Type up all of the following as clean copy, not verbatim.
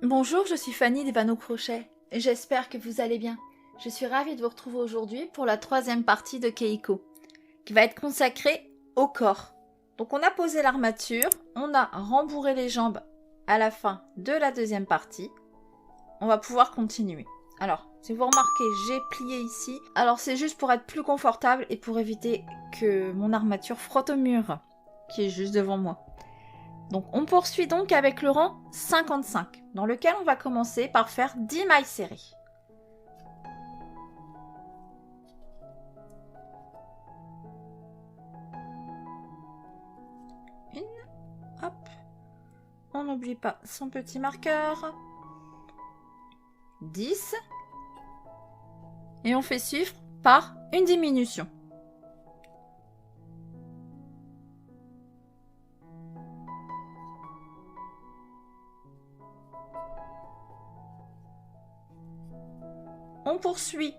Bonjour, je suis Fanny des Panneaux Crochet. J'espère que vous allez bien. Je suis ravie de vous retrouver aujourd'hui pour la troisième partie de Keiko, qui va être consacrée au corps. Donc on a posé l'armature, on a rembourré les jambes à la fin de la deuxième partie. On va pouvoir continuer. Alors, si vous remarquez, j'ai plié ici. Alors c'est juste pour être plus confortable et pour éviter que mon armature frotte au mur, qui est juste devant moi. Donc on poursuit donc avec le rang 55, dans lequel on va commencer par faire 10 mailles serrées. Une, hop, on n'oublie pas son petit marqueur. 10. Et on fait suivre par une diminution. On poursuit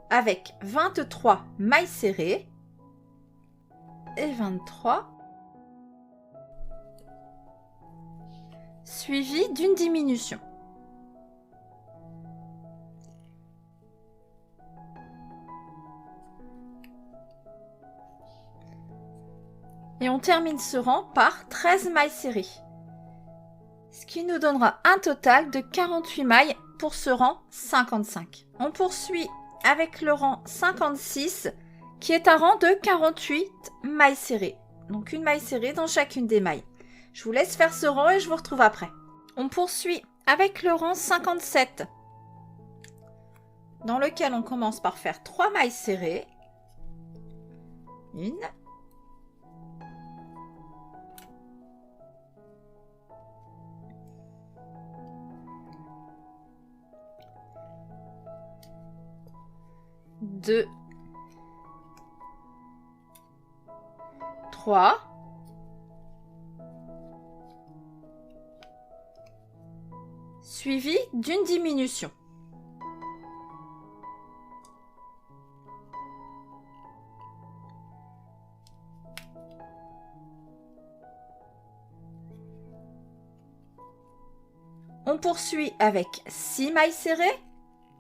avec 23 mailles serrées et 23, suivi d'une diminution. Et on termine ce rang par 13 mailles serrées, ce qui nous donnera un total de 48 mailles pour ce rang 55. On poursuit avec le rang 56 qui est un rang de 48 mailles serrées. Donc une maille serrée dans chacune des mailles. Je vous laisse faire ce rang et je vous retrouve après. On poursuit avec le rang 57 dans lequel on commence par faire 3 mailles serrées. Une. Deux. 3. Suivi d'une diminution. On poursuit avec 6 mailles serrées.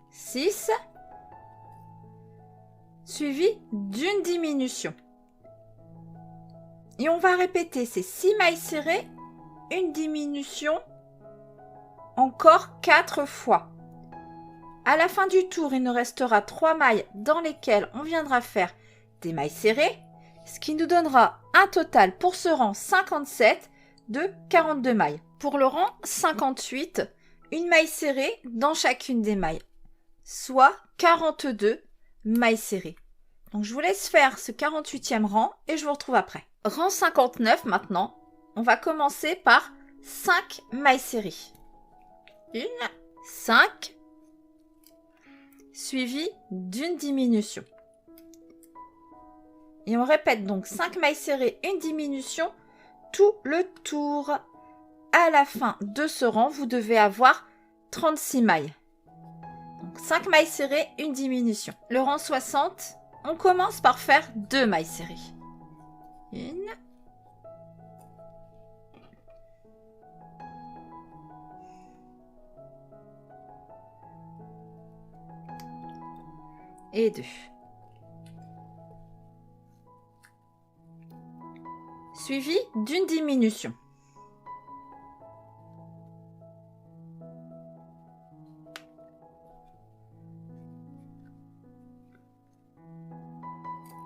6. Suivi d'une diminution. Et on va répéter ces 6 mailles serrées, une diminution, encore 4 fois. À la fin du tour, il nous restera 3 mailles dans lesquelles on viendra faire des mailles serrées, ce qui nous donnera un total pour ce rang 57 de 42 mailles. Pour le rang 58, une maille serrée dans chacune des mailles, soit 42 mailles serrées. Donc je vous laisse faire ce 48e rang et je vous retrouve après. Rang 59 maintenant, on va commencer par 5 mailles serrées. 1, 5, suivi d'une diminution. Et on répète donc 5 mailles serrées, une diminution, tout le tour. À la fin de ce rang, vous devez avoir 36 mailles. Donc 5 mailles serrées, une diminution. Le rang 60, on commence par faire 2 mailles serrées. 1. Et 2. Suivi d'une diminution.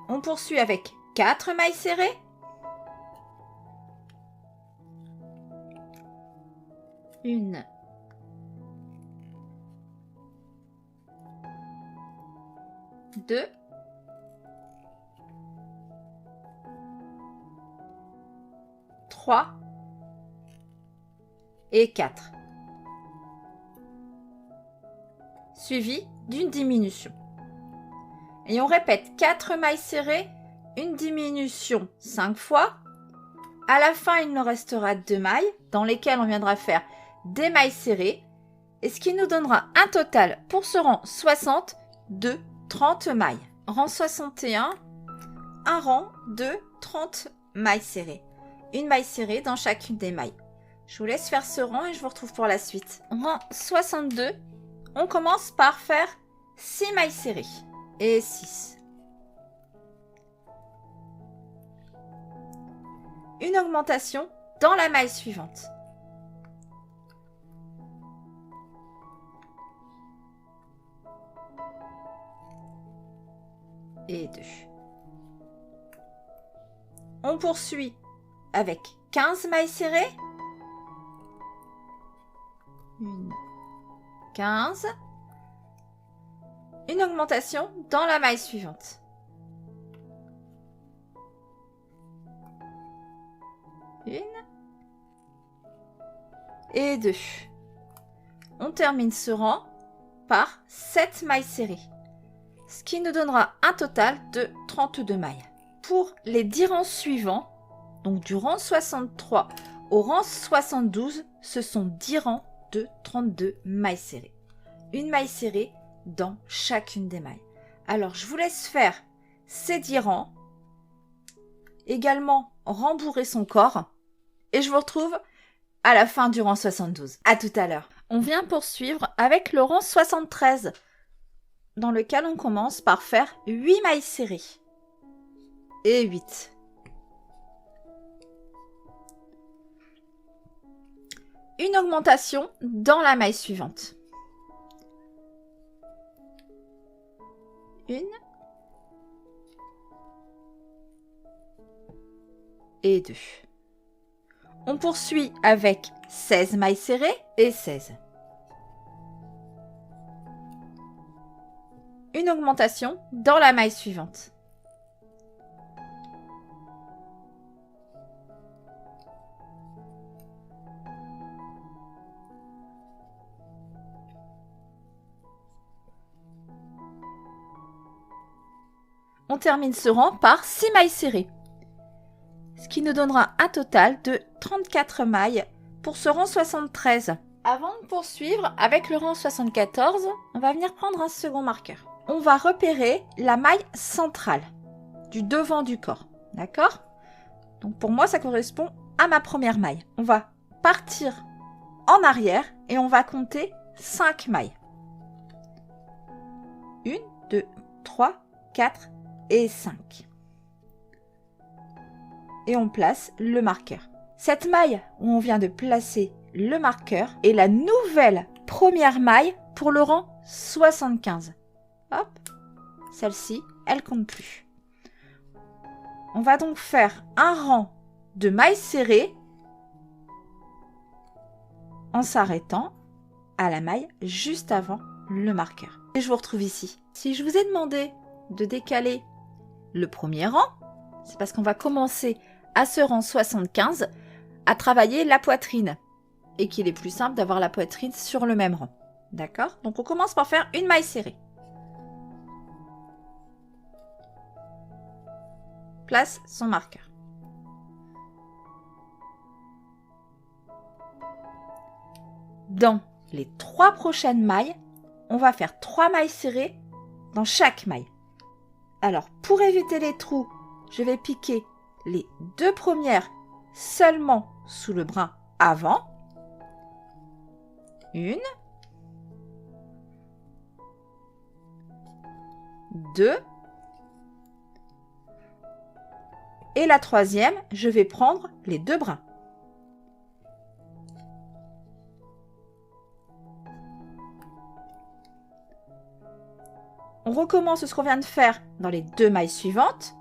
On poursuit avec 4 mailles serrées. 1. 2. 3. Et 4. Suivi d'une diminution. Et on répète 4 mailles serrées, une diminution 5 fois. À la fin, il nous restera 2 mailles dans lesquelles on viendra faire des mailles serrées. Et ce qui nous donnera un total pour ce rang 60 de 30 mailles. Rang 61, un rang de 30 mailles serrées. Une maille serrée dans chacune des mailles. Je vous laisse faire ce rang et je vous retrouve pour la suite. Rang 62, on commence par faire 6 mailles serrées. Et 6. Une augmentation dans la maille suivante. Et 2. On poursuit avec 15 mailles serrées. 1, 15. Une augmentation dans la maille suivante. Une. Et 2. On termine ce rang par 7 mailles serrées. Ce qui nous donnera un total de 32 mailles. Pour les 10 rangs suivants, donc du rang 63 au rang 72, ce sont 10 rangs de 32 mailles serrées. Une maille serrée dans chacune des mailles. Alors, je vous laisse faire ces 10 rangs. Également, rembourrer son corps. Et je vous retrouve à la fin du rang 72. À tout à l'heure. On vient poursuivre avec le rang 73, dans lequel on commence par faire 8 mailles serrées. Et 8. Une augmentation dans la maille suivante. 1. Et 2. On poursuit avec 16 mailles serrées et 16. Une augmentation dans la maille suivante. On termine ce rang par 6 mailles serrées, ce qui nous donnera un total de 34 mailles pour ce rang 73. Avant de poursuivre avec le rang 74, on va venir prendre un second marqueur. On va repérer la maille centrale du devant du corps, d'accord? Donc pour moi, ça correspond à ma première maille. On va partir en arrière et on va compter 5 mailles. 1, 2, 3, 4 et 5. Et on place le marqueur. Cette maille où on vient de placer le marqueur est la nouvelle première maille pour le rang 75. Hop, celle-ci, elle compte plus. On va donc faire un rang de mailles serrées en s'arrêtant à la maille juste avant le marqueur. Et je vous retrouve ici. Si je vous ai demandé de décaler le premier rang, c'est parce qu'on va commencer à ce rang 75 à travailler la poitrine et qu'il est plus simple d'avoir la poitrine sur le même rang. D'accord? Donc on commence par faire une maille serrée. Place son marqueur. Dans les 3 prochaines mailles, on va faire 3 mailles serrées dans chaque maille. Alors, pour éviter les trous, je vais piquer les 2 premières seulement sous le brin avant. 1, 2. Et la troisième, je vais prendre les 2 brins. On recommence ce qu'on vient de faire dans les 2 mailles suivantes.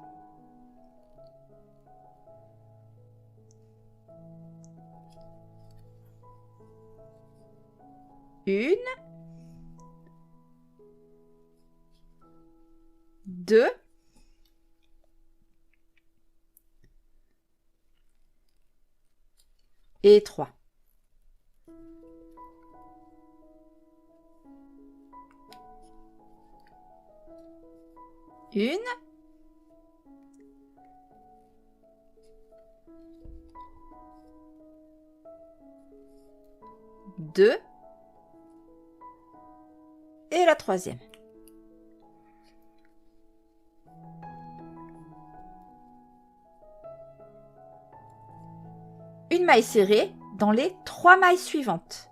Une, 2, et 3. Une, 2 et la troisième. Une maille serrée dans les 3 mailles suivantes.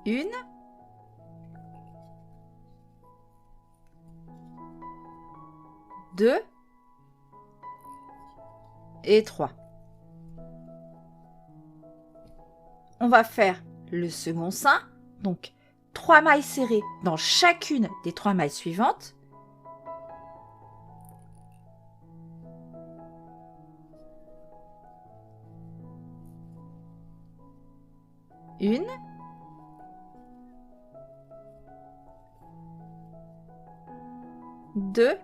Une, deux et 3. On va faire le second sein, donc 3 mailles serrées dans chacune des 3 mailles suivantes. Une, deux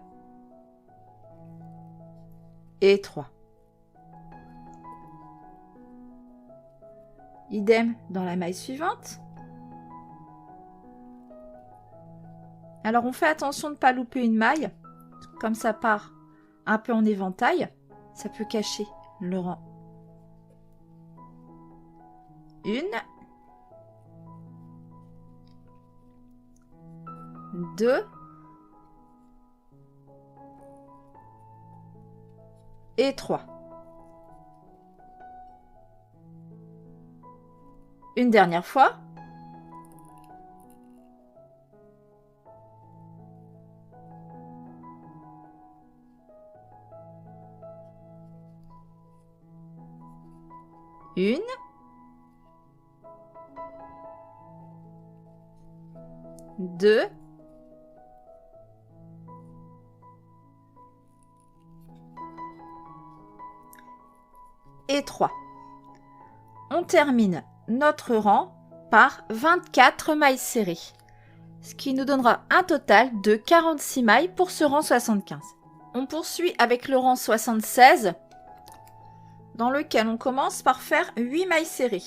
et 3. Idem dans la maille suivante. Alors on fait attention de ne pas louper une maille, comme ça part un peu en éventail, ça peut cacher le rang. Une, deux et 3. Une dernière fois. Une, deux et 3. On termine notre rang par 24 mailles serrées, ce qui nous donnera un total de 46 mailles pour ce rang 75. On poursuit avec le rang 76, dans lequel on commence par faire 8 mailles serrées.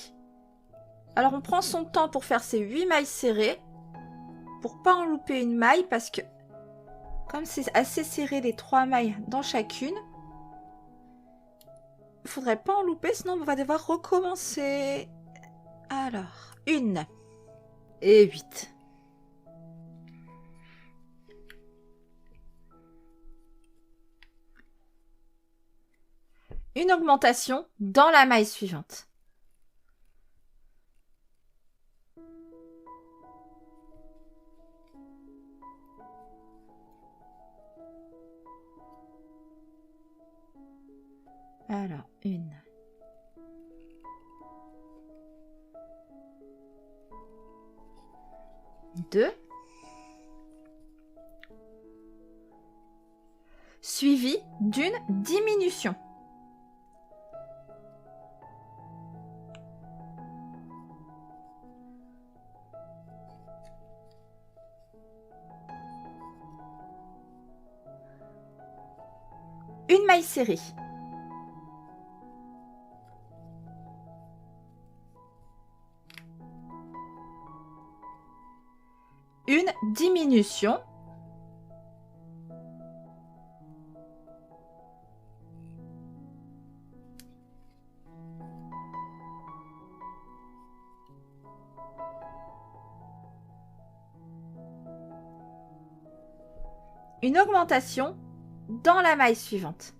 Alors on prend son temps pour faire ces 8 mailles serrées, pour pas en louper une maille, parce que comme c'est assez serré les 3 mailles dans chacune, il faudrait pas en louper, sinon on va devoir recommencer. Alors, 1 et 8. Une augmentation dans la maille suivante. Alors, 1. 2. Suivi d'une diminution. Une maille serrée. Une diminution. Une augmentation dans la maille suivante.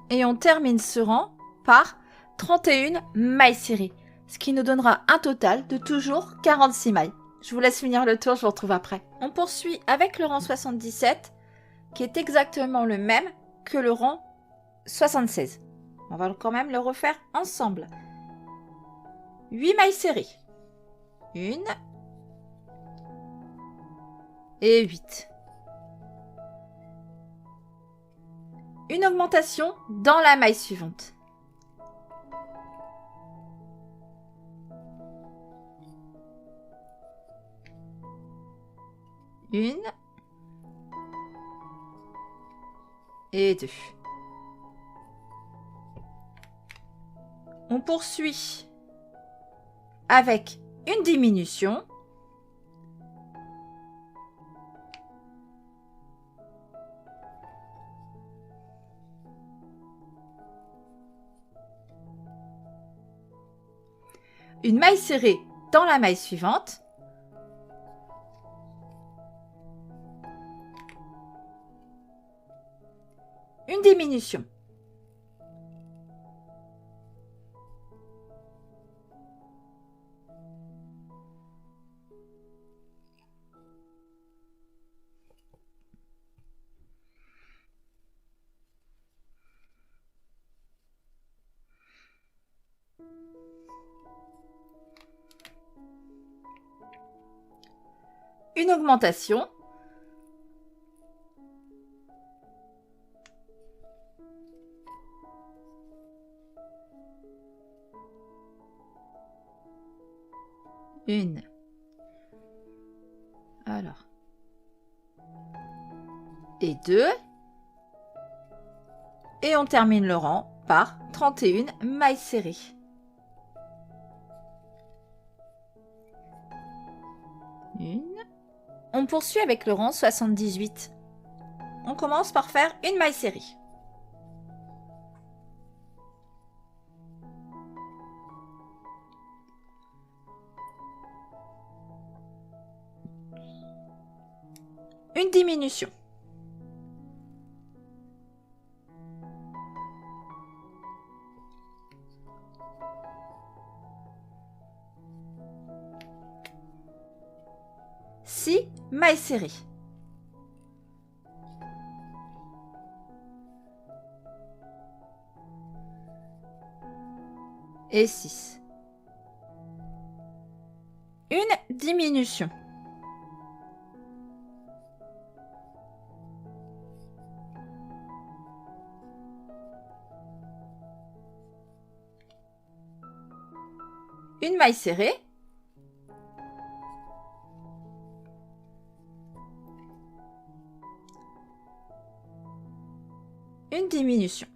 Et on termine ce rang par 31 mailles serrées, ce qui nous donnera un total de toujours 46 mailles. Je vous laisse finir le tour, je vous retrouve après. On poursuit avec le rang 77, qui est exactement le même que le rang 76. On va quand même le refaire ensemble. 8 mailles serrées. 1 et 8. Une augmentation dans la maille suivante. Une et 2. On poursuit avec une diminution. Une maille serrée dans la maille suivante. Une diminution. Une augmentation. Une. Alors. Et 2. Et on termine le rang par 31 mailles serrées. Une. On poursuit avec le rang 78. On commence par faire une maille serrée. Une diminution. Six mailles serrées. Et 6. Une diminution. Une maille serrée. Une diminution.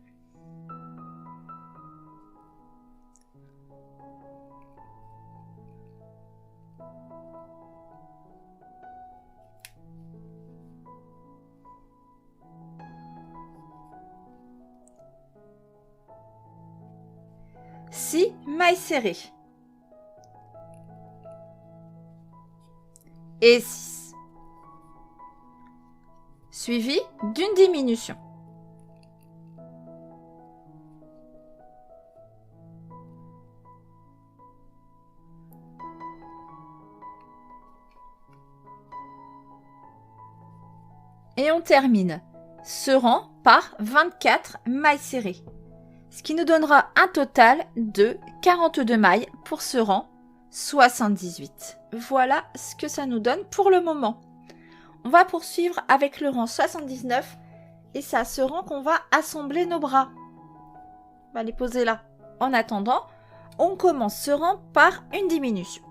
Six mailles serrées. Et 6. Suivi d'une diminution. Et on termine ce rang par 24 mailles serrées, ce qui nous donnera un total de 42 mailles pour ce rang 78. Voilà ce que ça nous donne pour le moment. On va poursuivre avec le rang 79 et c'est à ce rang qu'on va assembler nos bras. On va les poser là. En attendant, on commence ce rang par une diminution.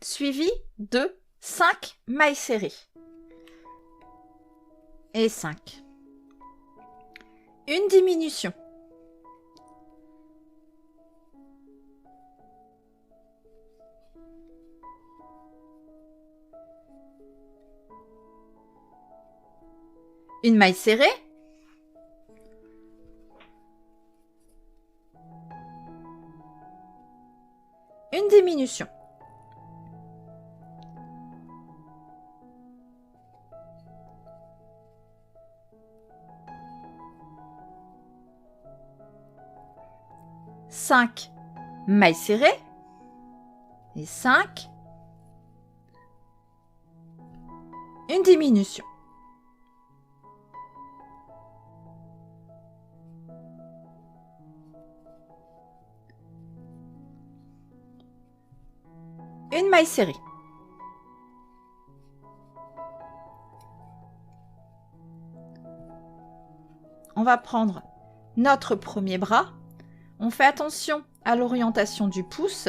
Suivi de 5 mailles serrées. Et 5. Une diminution. Une maille serrée. Une diminution. Cinq mailles serrées. Et 5. Une diminution. Une maille serrée. on va prendre notre premier bras. On fait attention à l'orientation du pouce.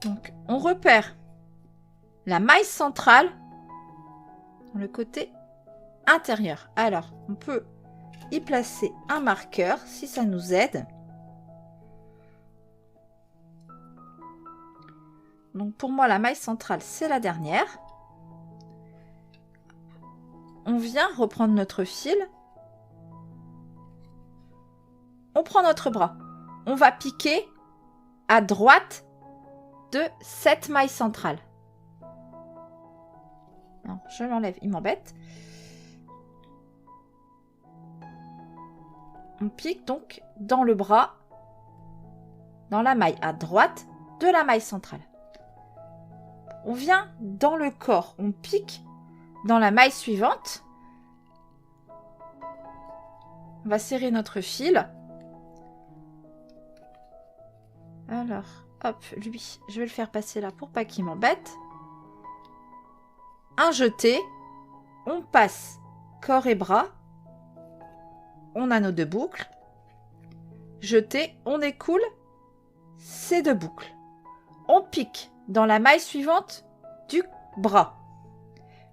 Donc, on repère la maille centrale dans le côté intérieur. Alors, on peut y placer un marqueur si ça nous aide. Donc, pour moi, la maille centrale, c'est la dernière. On vient reprendre notre fil. On prend notre bras. On va piquer à droite de cette maille centrale. Non, je l'enlève, il m'embête. On pique donc dans le bras, dans la maille à droite de la maille centrale. On vient dans le corps, on pique dans la maille suivante. On va serrer notre fil. Alors, hop, lui, je vais le faire passer là pour pas qu'il m'embête. Un jeté, on passe corps et bras. On a nos 2 boucles. Jeté, on écoule ces 2 boucles. On pique dans la maille suivante du bras.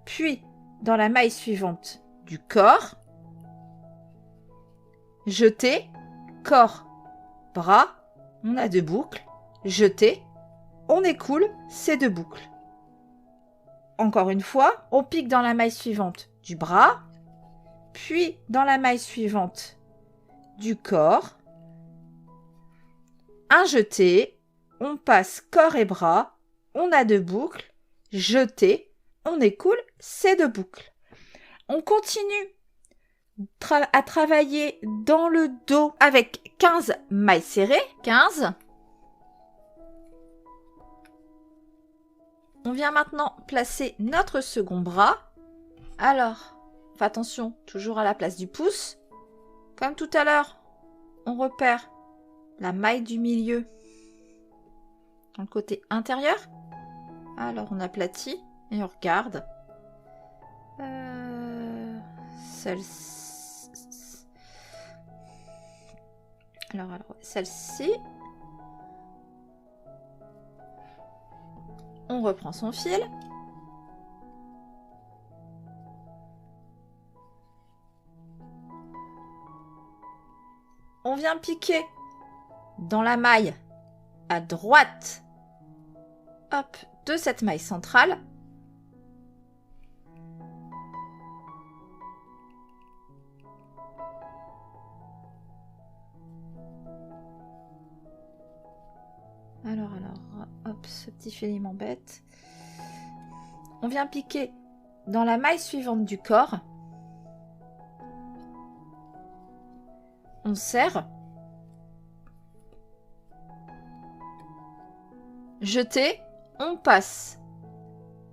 Puis, dans la maille suivante du corps. Jeté, corps, bras. On a 2 boucles. Jeté, on écoule ces 2 boucles. Encore une fois, on pique dans la maille suivante du bras, puis dans la maille suivante du corps. Un jeté, on passe corps et bras, on a 2 boucles, jeté, on écoule ces 2 boucles. On continue à travailler dans le dos avec 15 mailles serrées. 15. On vient maintenant placer notre second bras. Alors, fais attention, toujours à la place du pouce. Comme tout à l'heure, on repère la maille du milieu dans le côté intérieur. Alors, on aplatit et on regarde. Celle-ci. Alors, celle-ci. On reprend son fil. On vient piquer dans la maille à droite, hop, de cette maille centrale. Alors, hop, ce petit fil il m'embête. On vient piquer dans la maille suivante du corps. On serre. Jeté, on passe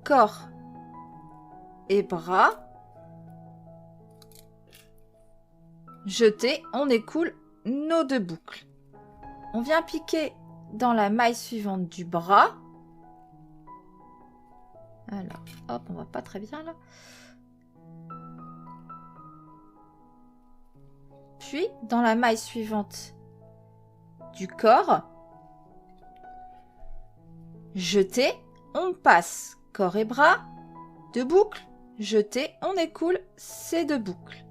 corps et bras. Jeté, on écoule nos 2 boucles. On vient piquer dans la maille suivante du bras. Alors, hop, on voit pas très bien là. Puis, dans la maille suivante du corps, jeté, on passe corps et bras, 2 boucles, jeté, on écoule ces 2 boucles.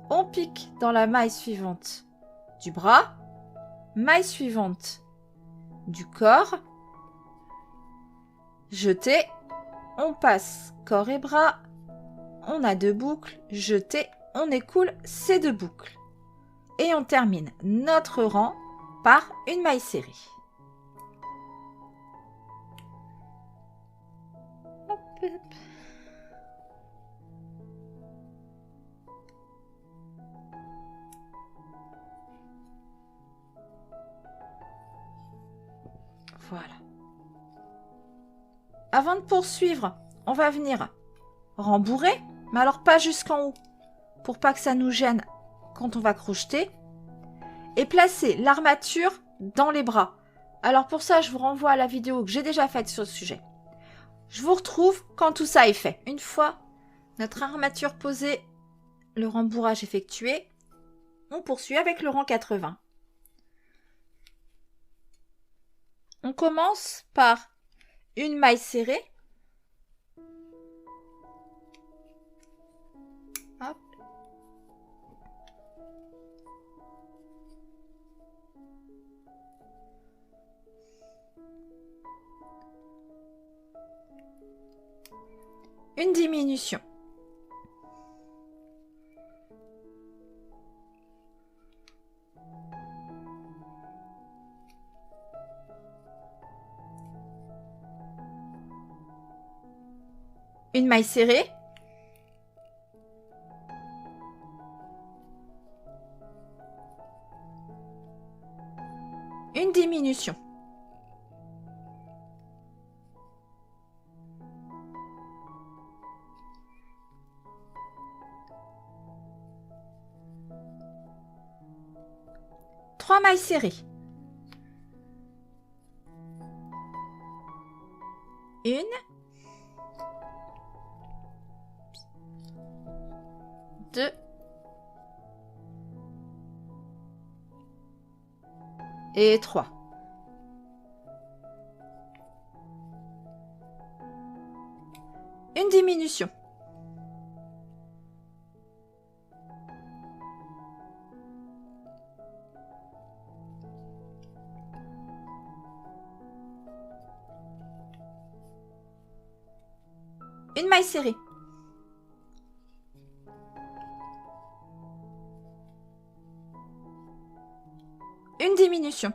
On pique dans la maille suivante du bras, maille suivante du corps, jeté, on passe corps et bras, on a 2 boucles, jeté, on écoule ces 2 boucles. Et on termine notre rang par une maille serrée. Hop, hop. Voilà. Avant de poursuivre, on va venir rembourrer, mais alors pas jusqu'en haut, pour pas que ça nous gêne quand on va crocheter, et placer l'armature dans les bras. Alors pour ça, je vous renvoie à la vidéo que j'ai déjà faite sur le sujet. Je vous retrouve quand tout ça est fait. Une fois notre armature posée, le rembourrage effectué, on poursuit avec le rang 80. On commence par une maille serrée. Hop. Une diminution. Une maille serrée. Une diminution. Trois mailles serrées. Une. Deux. Et 3. Une diminution. Une maille serrée. Une diminution.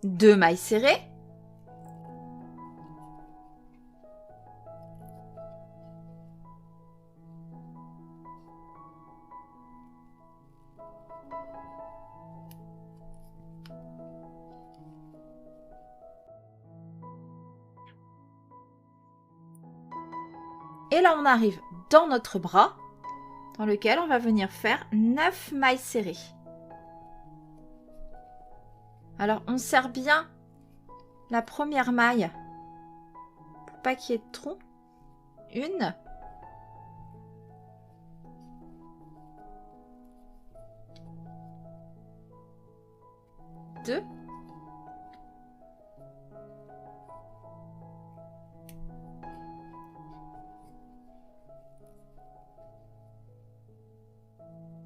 Deux mailles serrées. Et là, on arrive dans notre bras, dans lequel on va venir faire 9 mailles serrées. Alors, on serre bien la première maille pour pas qu'il y ait de trou. Une. Deux.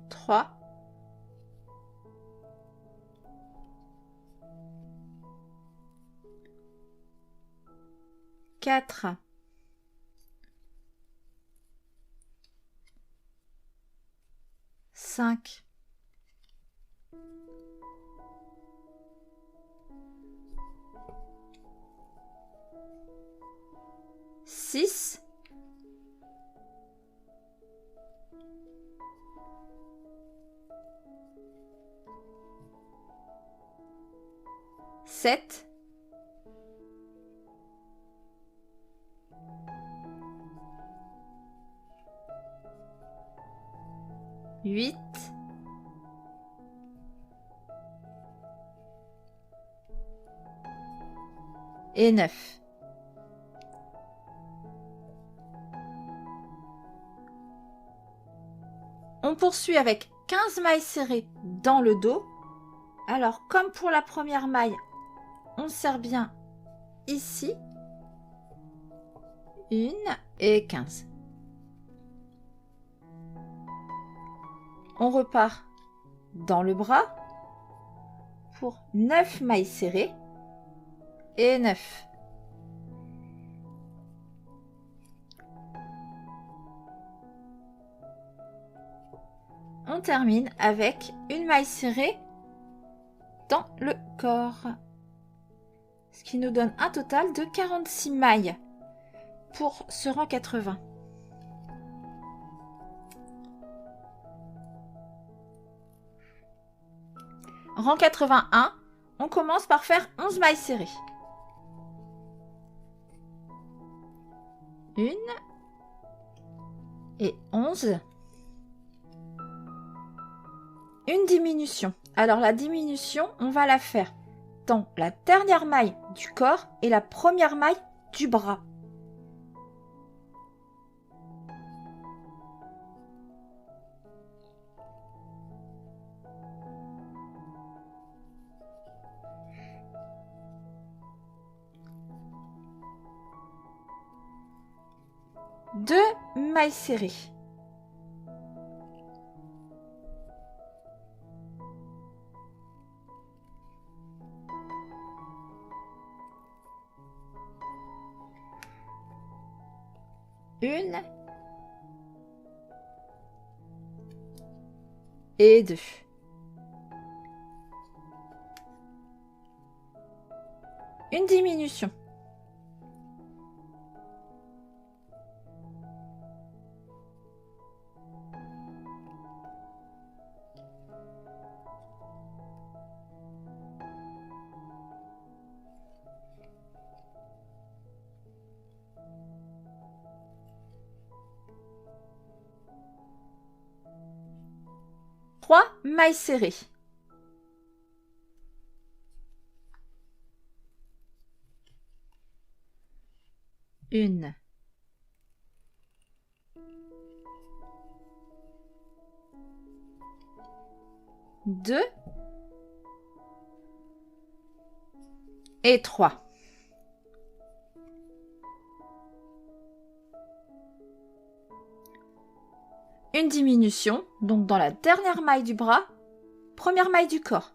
Trois. Quatre. Cinq. Six. Sept. 8. Et 9. On poursuit avec 15 mailles serrées dans le dos. Alors, comme pour la première maille, on serre bien ici. 1 et 15. On repart dans le bras pour 9 mailles serrées et 9. On termine avec une maille serrée dans le corps, ce qui nous donne un total de 46 mailles pour ce rang 80. Rang 81, on commence par faire 11 mailles serrées. 1 et 11. Une diminution. Alors la diminution, on va la faire dans la dernière maille du corps et la première maille du bras. Deux mailles serrées. Une et deux. Une diminution. Trois mailles serrées. Une. Deux. Et trois. Une diminution, donc dans la dernière maille du bras, première maille du corps.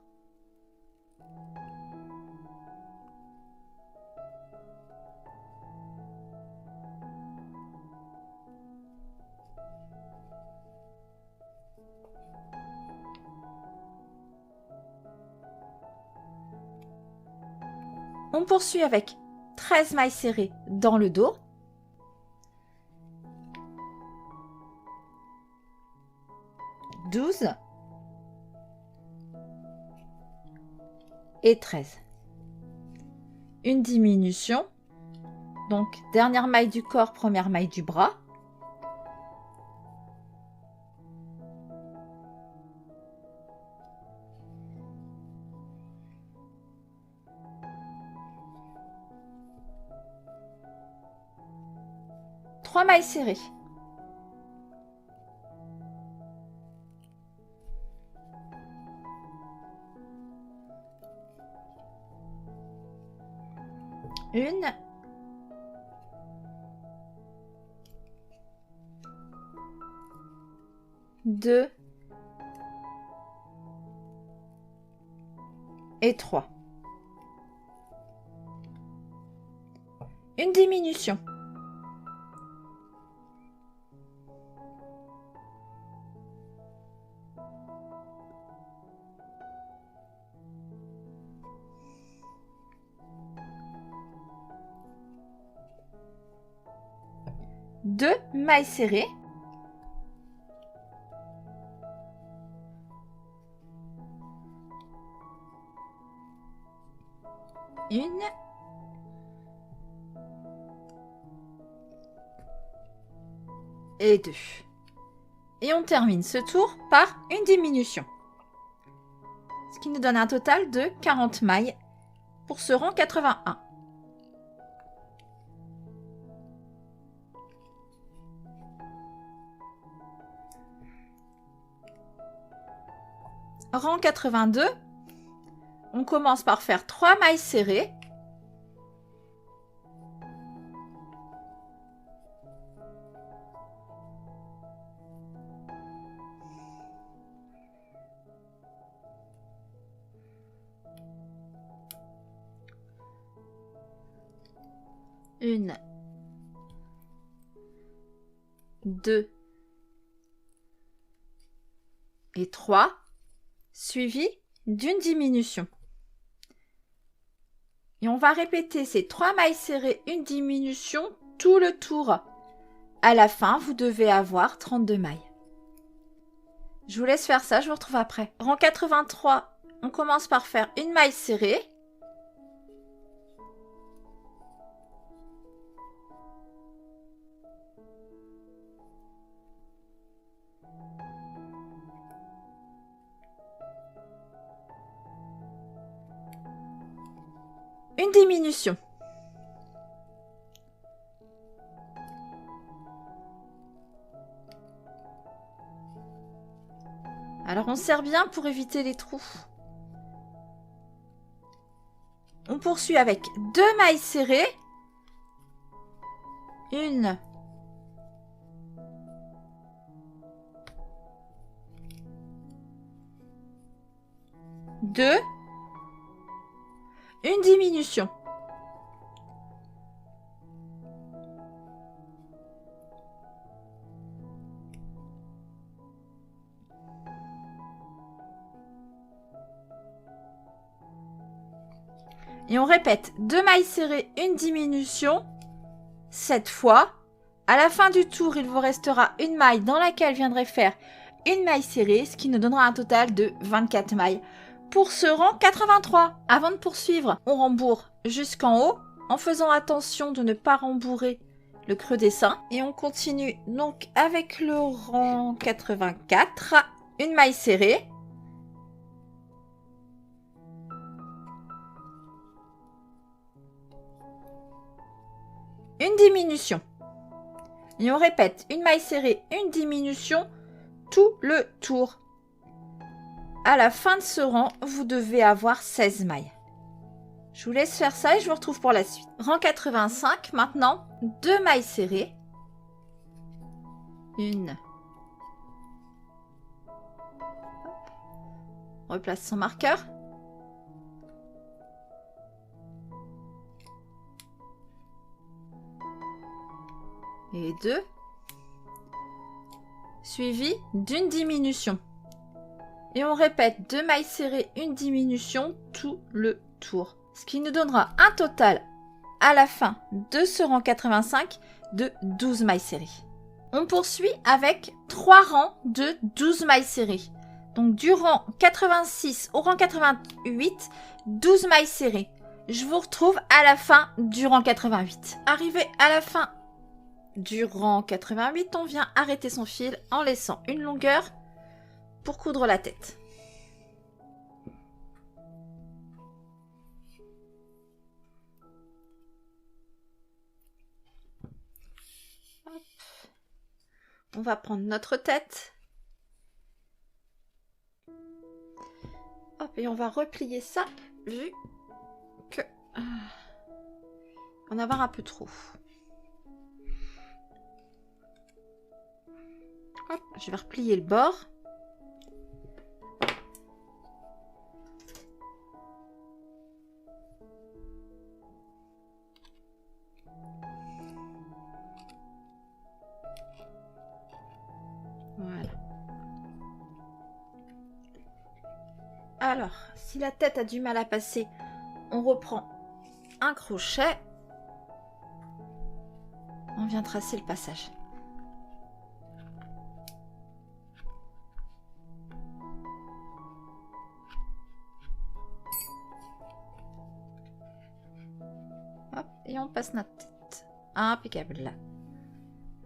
On poursuit avec 13 mailles serrées dans le dos. Douze et 13. Une diminution, donc dernière maille du corps, première maille du bras. Trois mailles serrées. Une. Deux. Et trois. Une diminution. Deux mailles serrées. Une. Et deux. Et on termine ce tour par une diminution. Ce qui nous donne un total de 40 mailles pour ce rang 81. Rang 82, on commence par faire 3 mailles serrées. Une, deux et trois, suivi d'une diminution. Et on va répéter ces 3 mailles serrées, une diminution, tout le tour. À la fin, vous devez avoir 32 mailles. Je vous laisse faire ça, je vous retrouve après. Rang 83, on commence par faire une maille serrée. une diminution. Alors on serre bien pour éviter les trous. On poursuit avec 2 mailles serrées. 1, 2, une diminution. Et on répète 2 mailles serrées, une diminution, 7 fois. À la fin du tour, il vous restera une maille dans laquelle viendrait faire une maille serrée, ce qui nous donnera un total de 24 mailles. Pour ce rang 83, avant de poursuivre, on rembourre jusqu'en haut, en faisant attention de ne pas rembourrer le creux des seins. Et on continue donc avec le rang 84, une maille serrée. Une diminution. Et on répète une maille serrée, une diminution, tout le tour. À la fin de ce rang, vous devez avoir 16 mailles. Je vous laisse faire ça et je vous retrouve pour la suite. Rang 85, maintenant, 2 mailles serrées. 1. Replace son marqueur. Et 2. Suivi d'une diminution. Et on répète 2 mailles serrées, une diminution tout le tour. Ce qui nous donnera un total à la fin de ce rang 85 de 12 mailles serrées. On poursuit avec 3 rangs de 12 mailles serrées. Donc du rang 86 au rang 88, 12 mailles serrées. Je vous retrouve à la fin du rang 88. Arrivé à la fin du rang 88, on vient arrêter son fil en laissant une longueur pour coudre la tête. Hop. On va prendre notre tête. Hop, et on va replier ça vu que on va avoir un peu trop. Hop, je vais replier le bord. Voilà. Alors, si la tête a du mal à passer, on reprend un crochet. On vient tracer le passage. Hop, et on passe notre tête. Impeccable.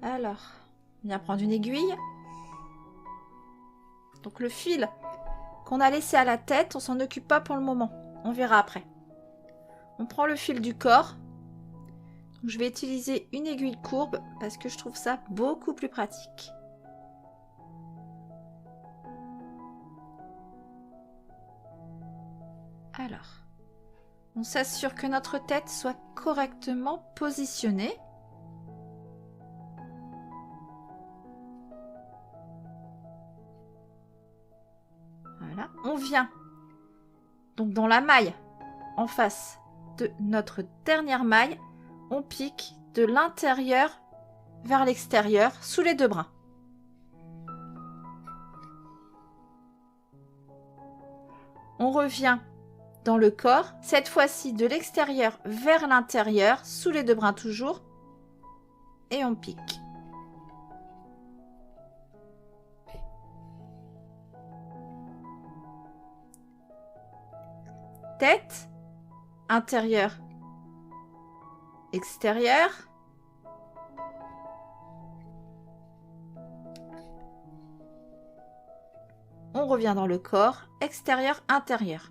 Alors, on vient prendre une aiguille. Donc le fil qu'on a laissé à la tête, on s'en occupe pas pour le moment. On verra après. On prend le fil du corps. Donc, je vais utiliser une aiguille courbe parce que je trouve ça beaucoup plus pratique. Alors, on s'assure que notre tête soit correctement positionnée. Voilà, on vient donc dans la maille en face de notre dernière maille, on pique de l'intérieur vers l'extérieur sous les 2 brins. On revient dans le corps, cette fois-ci de l'extérieur vers l'intérieur, sous les 2 brins toujours, et on pique. Tête, intérieur, extérieur. On revient dans le corps, extérieur, intérieur.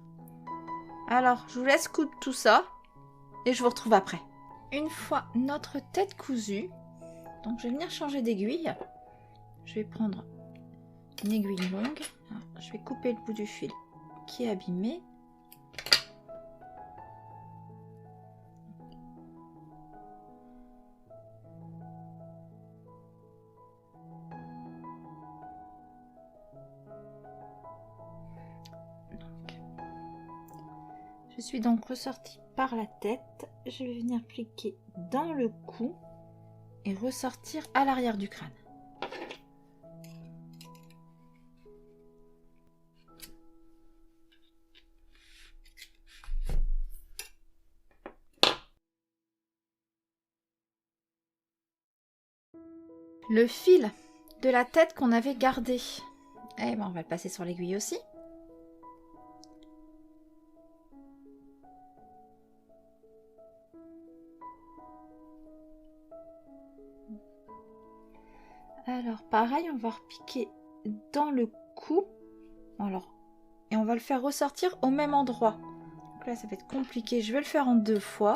Alors, je vous laisse coudre tout ça. et je vous retrouve après. Une fois notre tête cousue, donc je vais venir changer d'aiguille. Je vais prendre une aiguille longue. Alors, je vais couper le bout du fil qui est abîmé. Je suis donc ressortie par la tête. Je vais venir cliquer dans le cou et ressortir à l'arrière du crâne. Le fil de la tête qu'on avait gardé, eh ben on va le passer sur l'aiguille aussi. Alors pareil, on va repiquer dans le cou. Alors, et on va le faire ressortir au même endroit. Donc là ça va être compliqué, je vais le faire en 2 fois.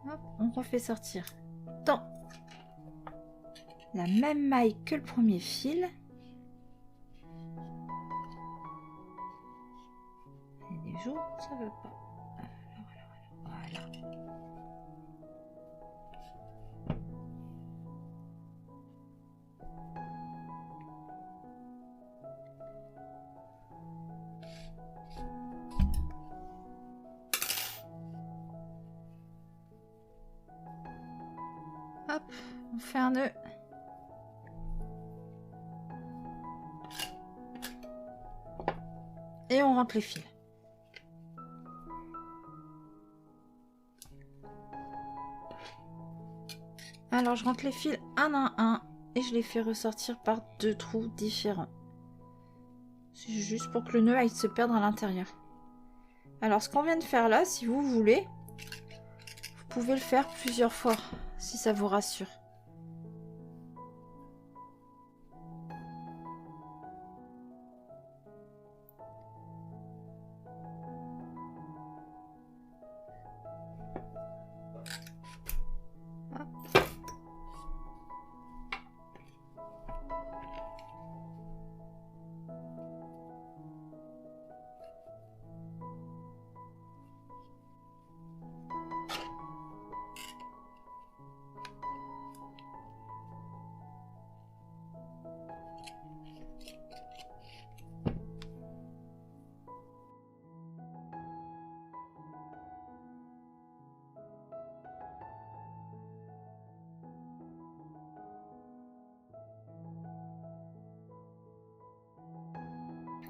Hop, on refait sortir dans la même maille que le premier fil. Il y a des jours, ça veut pas. Voilà. Hop, on fait un nœud. Et on rentre les fils. Alors je rentre les fils un à un et je les fais ressortir par 2 trous différents. C'est juste pour que le nœud aille se perdre à l'intérieur. Alors ce qu'on vient de faire là, si vous voulez, vous pouvez le faire plusieurs fois si ça vous rassure.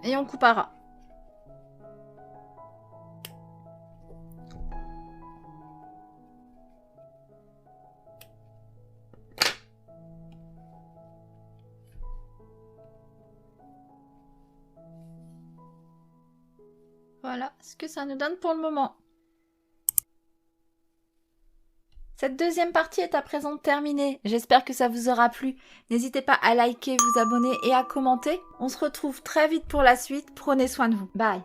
Et on coupera. Voilà ce que ça nous donne pour le moment. Cette deuxième partie est à présent terminée. J'espère que ça vous aura plu. N'hésitez pas à liker, vous abonner et à commenter. On se retrouve très vite pour la suite. Prenez soin de vous. Bye.